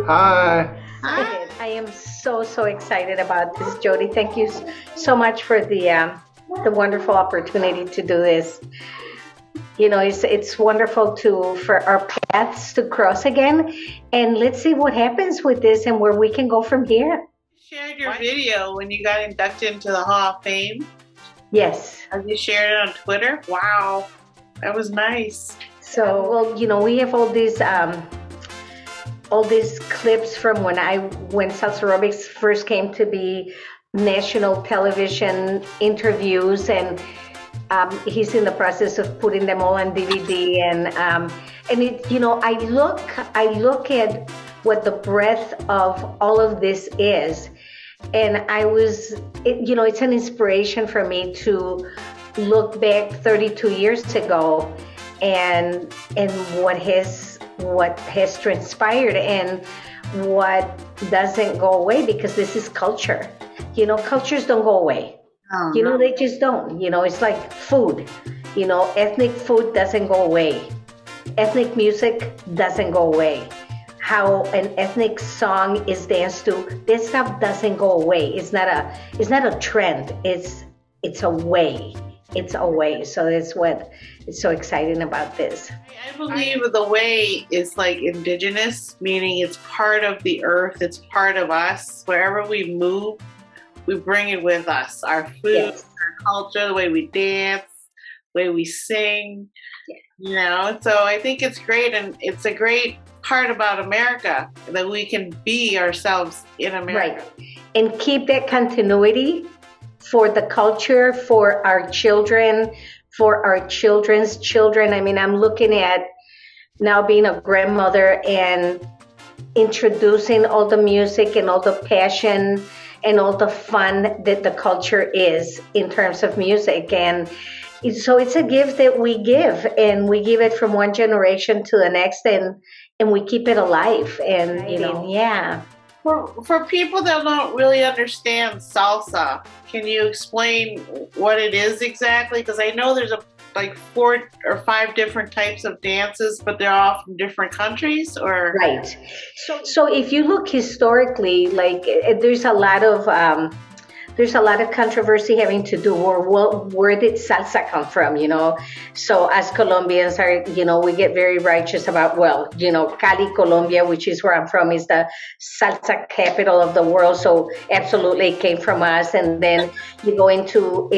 Hi. Hi. I am so excited about this, Jody. Thank you so much for the wonderful opportunity to do this. It's wonderful to for our paths to cross again, and let's see what happens with this and where we can go from here. Shared your video when you got inducted into the Hall of Fame. Yes. Have you shared it on Twitter? Wow, that was nice. So, well, we have all these clips from when salsa aerobics first came to be national television interviews, and he's in the process of putting them all on DVD, and I look at what the breadth of all of this is, and it's an inspiration for me to look back 32 years ago and what has transpired and what doesn't go away, because this is culture. Cultures don't go away. Oh, no. They just don't. It's like food. Ethnic food doesn't go away. Ethnic music doesn't go away. How an ethnic song is danced to, this stuff doesn't go away. It's not a trend. It's a way. It's a way. So that's what is so exciting about this. I believe the way is like indigenous, meaning it's part of the earth, it's part of us. Wherever we move, we bring it with us. Our food, Yes. our culture, the way we dance, the way we sing, So I think it's great, and it's a great part about America that we can be ourselves in America. Right. And keep that continuity for the culture, for our children, for our children's children. I mean, I'm looking at now being a grandmother and introducing all the music and all the passion and all the fun that the culture is in terms of music. And so it's a gift that we give, and we give it from one generation to the next, and we keep it alive. And, yeah. For people that don't really understand salsa, can you explain what it is exactly? Because I know there's like 4 or 5 different types of dances, but they're all from different countries, or Right. So if you look historically, like there's a lot of controversy having to do where did salsa come from, So as Colombians we get very righteous about, Cali, Colombia, which is where I'm from, is the salsa capital of the world. So absolutely it came from us. And then you go into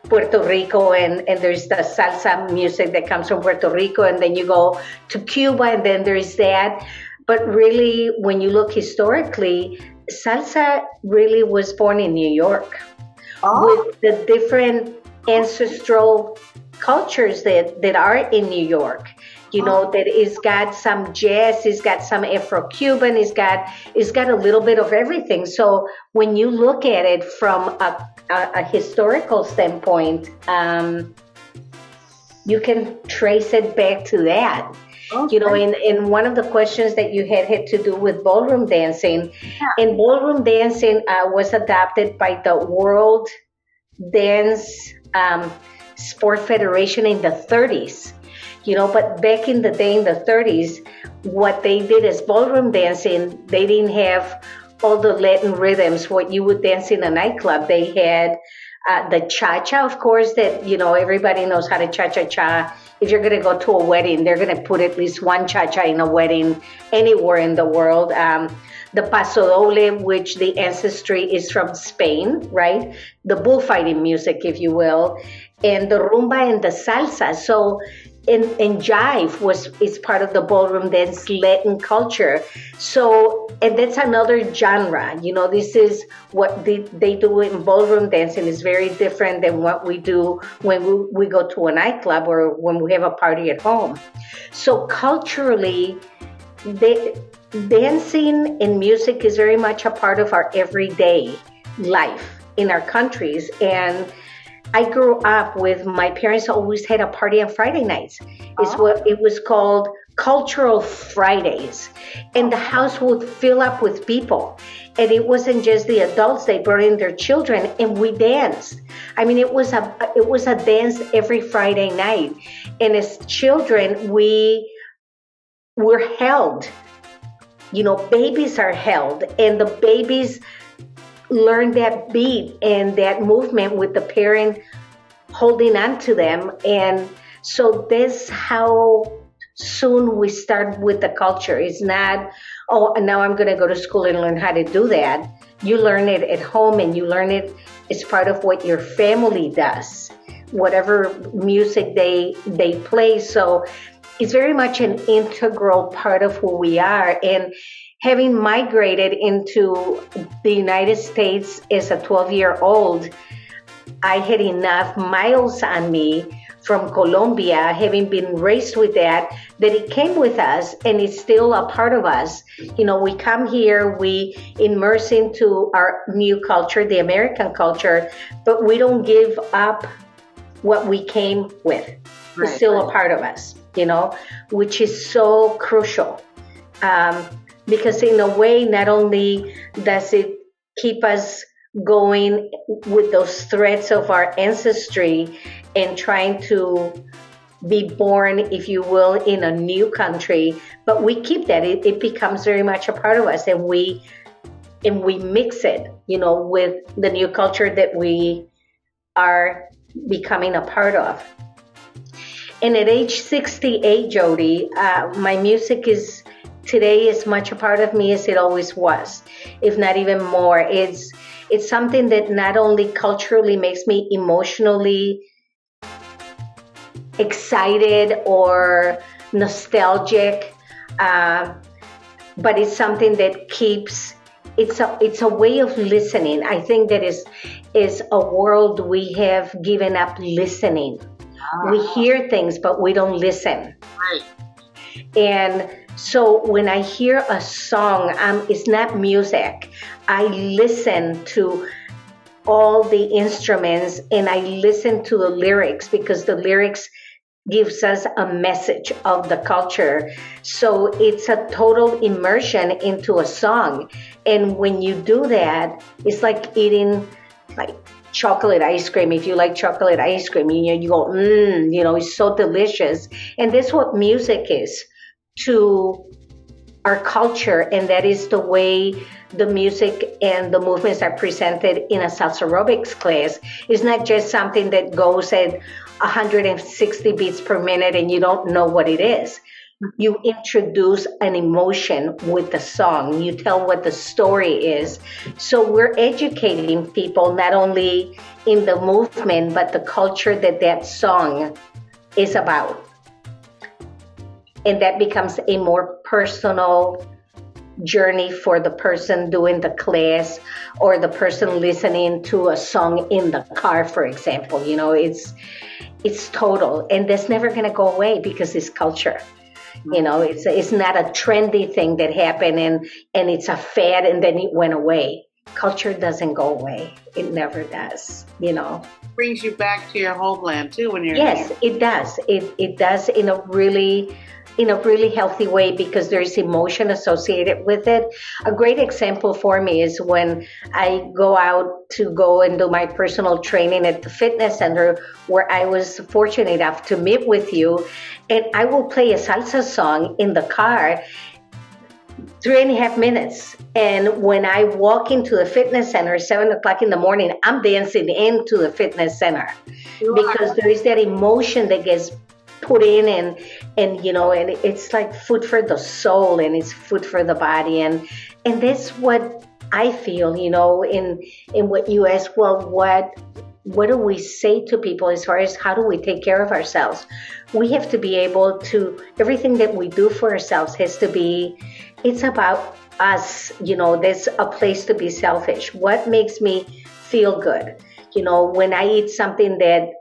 Puerto Rico, and there's the salsa music that comes from Puerto Rico. And then you go to Cuba, and then there's that. But really, when you look historically, salsa really was born in New York with the different ancestral cultures that are in New York. That it's got some jazz, it's got some Afro-Cuban, it's got a little bit of everything. So when you look at it from a historical standpoint, you can trace it back to that. Okay. In one of the questions that you had to do with ballroom dancing, and ballroom dancing was adopted by the World Dance Sport Federation in the 30s. But back in the day, in the 30s, what they did is ballroom dancing, they didn't have all the Latin rhythms, what you would dance in a nightclub. They had the cha-cha, of course, that, everybody knows how to cha-cha-cha. If you're going to go to a wedding, they're going to put at least one cha-cha in a wedding anywhere in the world. The paso doble, which the ancestry is from Spain, right? The bullfighting music, if you will, and the rumba and the salsa. So, and jive is part of the ballroom dance Latin culture. So, and that's another genre. This is what they do in ballroom dancing is very different than what we do when we go to a nightclub or when we have a party at home. So culturally, dancing and music is very much a part of our everyday life in our countries. And I grew up with my parents always had a party on Friday nights. It's what it was called Cultural Fridays. And the house would fill up with people. And it wasn't just the adults, they brought in their children and we danced. I mean, it was a dance every Friday night. And as children, we were held babies are held, and the babies learn that beat and that movement with the parent holding on to them. And so this how soon we start with the culture. It's not, oh, now I'm going to go to school and learn how to do that. You learn it at home, and you learn it as part of what your family does, whatever music they play. So it's very much an integral part of who we are. And having migrated into the United States as a 12-year-old, I had enough miles on me from Colombia, having been raised with that it came with us, and it's still a part of us. We come here, we immerse into our new culture, the American culture, but we don't give up what we came with. It's still a part of us, which is so crucial. Because in a way, not only does it keep us going with those threads of our ancestry and trying to be born, if you will, in a new country, but we keep that. It becomes very much a part of us, and we mix it, with the new culture that we are becoming a part of. And at age 68, Jody, my music is today as much a part of me as it always was, if not even more. It's something that not only culturally makes me emotionally excited or nostalgic, but it's something that keeps. It's a way of listening. I think that is a world we have given up listening. We hear things, but we don't listen. Right. And so when I hear a song, it's not music. I listen to all the instruments, and I listen to the lyrics, because the lyrics gives us a message of the culture. So it's a total immersion into a song. And when you do that, it's like eating chocolate ice cream. If you like chocolate ice cream, you go, it's so delicious. And that's what music is to our culture, and that is the way the music and the movements are presented in a salsa aerobics class. It's not just something that goes at 160 beats per minute and you don't know what it is. You introduce an emotion with the song. You tell what the story is. So we're educating people not only in the movement, but the culture that song is about. And that becomes a more personal journey for the person doing the class, or the person listening to a song in the car, for example. It's total, and that's never going to go away, because it's culture. It's not a trendy thing that happened and it's a fad and then it went away. Culture doesn't go away. It never does. Brings you back to your homeland too when you're Yes, here. it does. It does in a really healthy way, because there's emotion associated with it. A great example for me is when I go out to go and do my personal training at the fitness center, where I was fortunate enough to meet with you, and I will play a salsa song in the car 3.5 minutes. And when I walk into the fitness center at 7:00 in the morning, I'm dancing into the fitness center, because there is that emotion that gets put in, and it's like food for the soul, and it's food for the body, and that's what I feel, in what you asked. Well, what do we say to people as far as how do we take care of ourselves? We have to be able to, everything that we do for ourselves has to be, it's about us. There's a place to be selfish. What makes me feel good? When I eat something that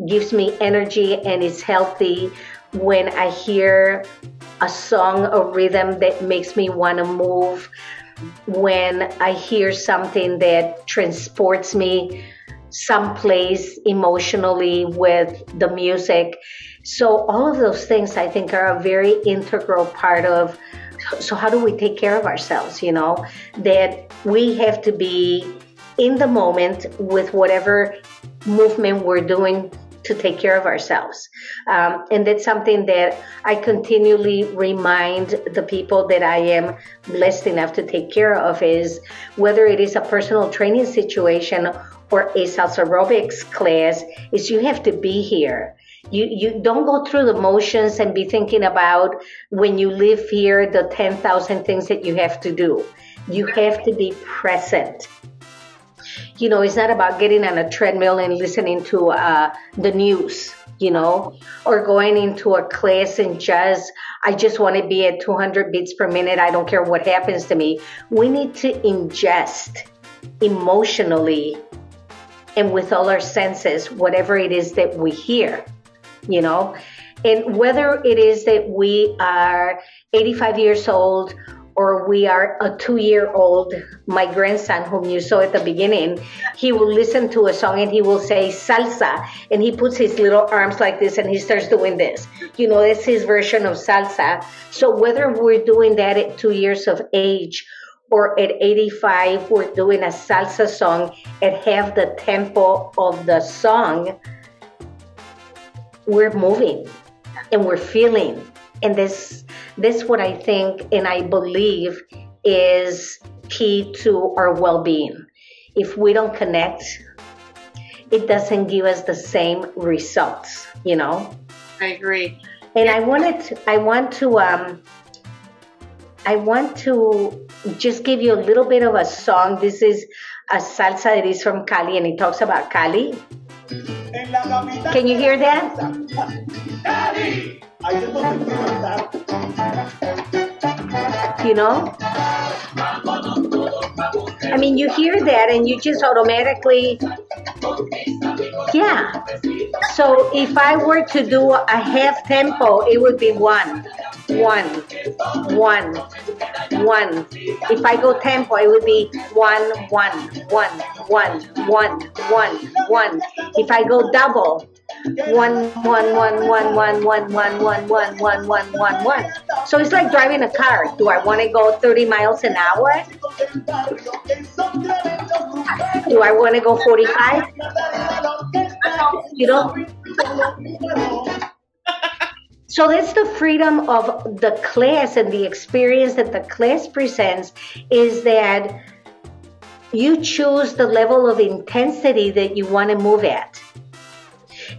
gives me energy and is healthy, when I hear a song or rhythm that makes me want to move, when I hear something that transports me someplace emotionally with the music. So all of those things, I think, are a very integral part of, so how do we take care of ourselves, that we have to be in the moment with whatever movement we're doing to take care of ourselves. And that's something that I continually remind the people that I am blessed enough to take care of, is whether it is a personal training situation or a salsa aerobics class, is you have to be here. You don't go through the motions and be thinking about, when you live here, the 10,000 things that you have to do. You have to be present. It's not about getting on a treadmill and listening to the news, or going into a class and I just want to be at 200 beats per minute. I don't care what happens to me. We need to ingest emotionally and with all our senses, whatever it is that we hear, and whether it is that we are 85 years old or we are a 2-year-old. My grandson, whom you saw at the beginning, he will listen to a song and he will say salsa, and he puts his little arms like this and he starts doing this. That's his version of salsa. So whether we're doing that at 2 years of age or at 85, we're doing a salsa song at half the tempo of the song, we're moving and we're feeling. And this what I think and I believe is key to our well-being. If we don't connect, it doesn't give us the same results, I agree. And I want to just give you a little bit of a song. This is a salsa that is from Cali, and it talks about Cali. Can you hear that? I mean, you hear that and you just automatically, yeah. So if I were to do a half tempo, it would be 1, 1, 1, 1. If I go tempo, it would be 1, 1, 1, 1, 1, 1, 1. If I go double, 1, 1, 1, 1, 1, 1, 1, 1, 1, 1, 1, 1, 1. So it's like driving a car. Do I want to go 30 miles an hour? Do I want to go 45? So that's the freedom of the class, and the experience that the class presents is that you choose the level of intensity that you want to move at.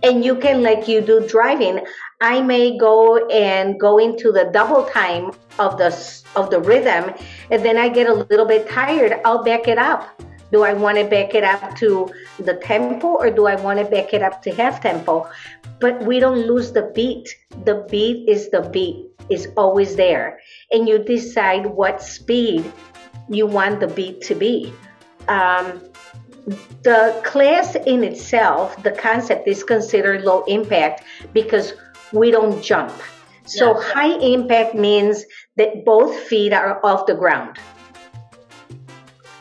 And you can, like you do driving, I may go into the double time of the rhythm, and then I get a little bit tired. I'll back it up. Do I want to back it up to the tempo, or do I want to back it up to half tempo? But we don't lose the beat. The beat is always there. And you decide what speed you want the beat to be. The class in itself, the concept is considered low impact because we don't jump. So yes. High impact means that both feet are off the ground.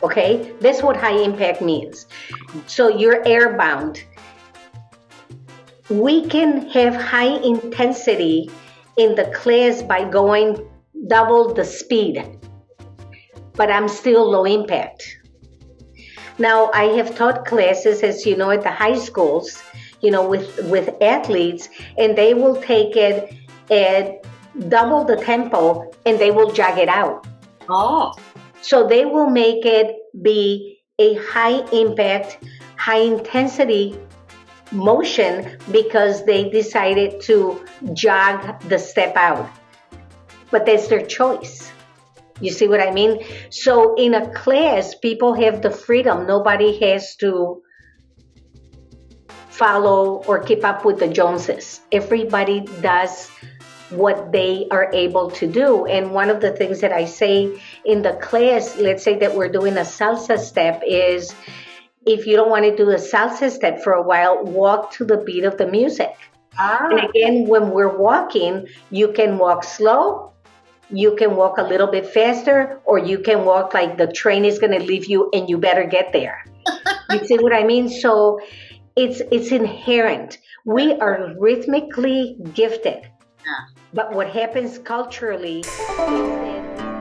Okay, that's what high impact means. So you're airbound. We can have high intensity in the class by going double the speed, but I'm still low impact. Now, I have taught classes, as you know, at the high schools, with athletes, and they will take it at double the tempo and they will jog it out. Oh. So they will make it be a high impact, high intensity motion because they decided to jog the step out. But that's their choice. You see what I mean? So in a class, people have the freedom. Nobody has to follow or keep up with the Joneses. Everybody does what they are able to do. And one of the things that I say in the class, let's say that we're doing a salsa step, is if you don't want to do a salsa step for a while, walk to the beat of the music. And again, when we're walking, you can walk slow, you can walk a little bit faster, or you can walk like the train is going to leave you and you better get there. You see what I mean? So it's inherent. We are rhythmically gifted. But what happens culturally is that